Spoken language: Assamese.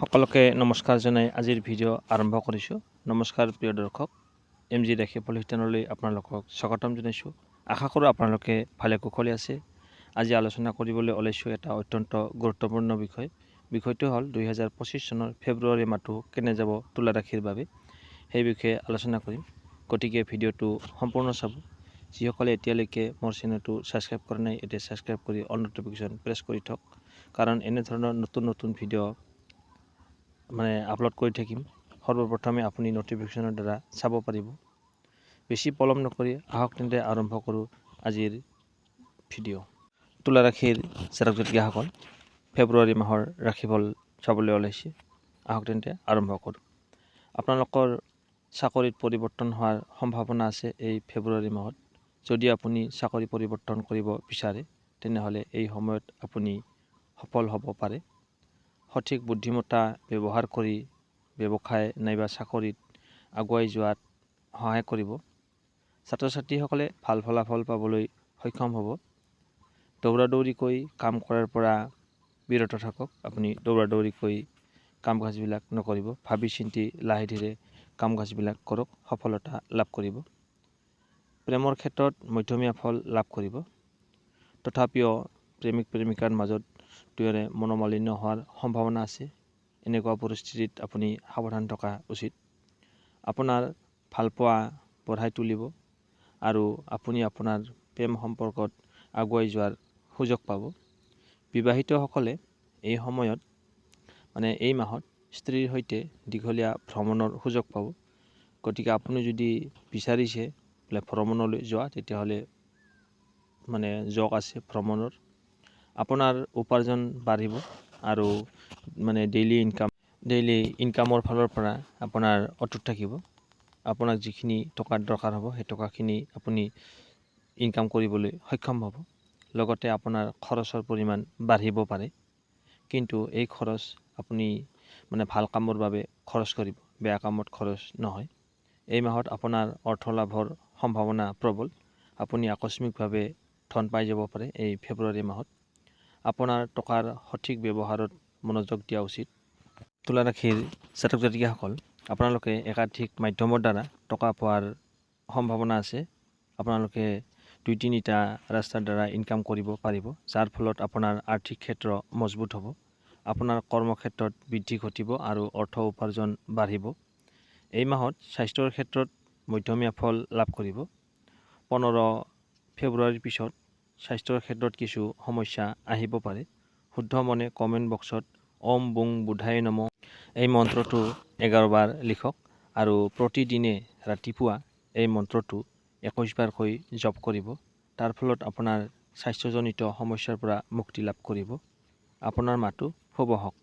সকলোকে নমস্কাৰ জনাই আজিৰ ভিডিঅ' আৰম্ভ কৰিছোঁ। নমস্কাৰ প্ৰিয় দৰ্শক, MG ৰাখিফল শিতানলৈ আপোনালোকক স্বাগতম জনাইছোঁ। আশা কৰোঁ আপোনালোকে ভালে কুশলে আছে। আজি আলোচনা কৰিবলৈ ওলাইছোঁ এটা অত্যন্ত গুৰুত্বপূৰ্ণ বিষয়। বিষয়টো হ'ল 2025 চনৰ ফেব্ৰুৱাৰী মাহটো কেনে যাব তুলা ৰাশিৰ বাবে, সেই বিষয়ে আলোচনা কৰিম। গতিকে ভিডিঅ'টো সম্পূৰ্ণ চাব। যিসকলে এতিয়ালৈকে মোৰ চেনেলটো ছাবস্ক্ৰাইব কৰা নাই, এতিয়া ছাবস্ক্ৰাইব কৰি অল নটিফিকেশ্যন প্ৰেছ কৰি থওক, কাৰণ এনেধৰণৰ নতুন নতুন ভিডিঅ' আপলোড কৰি থাকিম। সৰ্বপ্ৰথমে আপুনি নটিফিকেশ্যনৰ দ্বাৰা চাব পাৰিব। বেছি পলম নকৰি আহক তেন্তে আৰম্ভ কৰোঁ আজিৰ ভিডিঅ'। তুলা ৰাশিৰ জাতক জাতিকাসকল ফেব্ৰুৱাৰী মাহৰ ৰাশিফল চাবলৈ ওলাইছে। আহক তেন্তে আৰম্ভ কৰোঁ। আপোনালোকৰ চাকৰিত পৰিৱৰ্তন হোৱাৰ সম্ভাৱনা আছে এই ফেব্ৰুৱাৰী মাহত। যদি আপুনি চাকৰি পৰিৱৰ্তন কৰিব বিচাৰে তেনেহ'লে এই সময়ত আপুনি সফল হ'ব পাৰে। সঠিক বুদ্ধিমত্তা ব্যৱহাৰ কৰি ব্যৱসায় নাইবা চাকৰিত আগুৱাই যোৱাত সহায় কৰিব। ছাত্ৰ ছাত্ৰীসকলে ভাল ফলাফল পাবলৈ সক্ষম হ'ব। দৌৰা দৌৰিকৈ কাম কৰাৰ পৰা বিৰত থাকক। আপুনি দৌৰা দৌৰিকৈ কাম কাজবিলাক নকৰিব। ভাবি চিন্তি লাহে ধীৰে কাম কাজবিলাক কৰক, সফলতা লাভ কৰিব। প্ৰেমৰ ক্ষেত্ৰত মধ্যমীয়া ফল লাভ কৰিব। তথাপিও প্ৰেমিক প্ৰেমিকাৰ মাজত দুয়োৰে মনোমালিন্য হোৱাৰ সম্ভাৱনা আছে। এনেকুৱা পৰিস্থিতিত আপুনি সাৱধান থকা উচিত। আপোনাৰ ভালপোৱা বঢ়াই তুলিব আৰু আপুনি আপোনাৰ প্ৰেম সম্পৰ্কত আগুৱাই যোৱাৰ সুযোগ পাব। বিবাহিতসকলে এই সময়ত এই মাহত স্ত্ৰীৰ সৈতে দীঘলীয়া ভ্ৰমণৰ সুযোগ পাব। গতিকে আপুনি যদি বিচাৰিছে ভ্ৰমণলৈ যোৱা, তেতিয়াহ'লে যোগ আছে ভ্ৰমণৰ। আপোনাৰ উপাৰ্জন বাঢ়িব আৰু ডেইলি ইনকামৰ ফালৰ পৰা আপোনাৰ অটুট থাকিব। আপোনাক যিখিনি টকাৰ দৰকাৰ হ'ব সেই টকাখিনি আপুনি ইনকাম কৰিবলৈ সক্ষম হ'ব। লগতে আপোনাৰ খৰচৰ পৰিমাণ বাঢ়িব পাৰে, কিন্তু এই খৰচ আপুনি ভাল কামৰ বাবে খৰচ কৰিব, বেয়া কামত খৰচ নহয়। এই মাহত আপোনাৰ অৰ্থ লাভৰ সম্ভাৱনা প্ৰবল। আপুনি আকস্মিকভাৱে ধন পাই যাব পাৰে এই ফেব্ৰুৱাৰী মাহত। আপোনাৰ টকাৰ সঠিক ব্যৱহাৰত মনোযোগ দিয়া উচিত। তুলা ৰাশিৰ জাতক জাতিকাসকল, আপোনালোকে একাধিক মাধ্যমৰ দ্বাৰা টকা পোৱাৰ সম্ভাৱনা আছে। আপোনালোকে 2-3টা ৰাস্তাৰ দ্বাৰা ইনকাম কৰিব পাৰিব, যাৰ ফলত আপোনাৰ আৰ্থিক ক্ষেত্ৰ মজবুত হ'ব। আপোনাৰ কৰ্মক্ষেত্ৰত বৃদ্ধি ঘটিব আৰু অৰ্থ উপাৰ্জন বাঢ়িব। এই মাহত স্বাস্থ্যৰ ক্ষেত্ৰত মধ্যমীয়া ফল লাভ কৰিব। 15 ফেব্ৰুৱাৰীৰ পিছত স্বাস্থ্যৰ ক্ষেত্ৰত কিছু সমস্যা আহিব পাৰে। শুদ্ধ মনে কমেণ্ট বক্সত ওম বুং বুধায় নমঃ এই মন্ত্ৰটো 11 বাৰ লিখক আৰু প্ৰতিদিনে ৰাতিপুৱা এই মন্ত্ৰটো 21 বাৰকৈ জপ কৰিব। তাৰ ফলত আপোনাৰ স্বাস্থ্যজনিত সমস্যাৰ পৰা মুক্তি লাভ কৰিব। আপোনাৰ মাহটো শুভ হওক।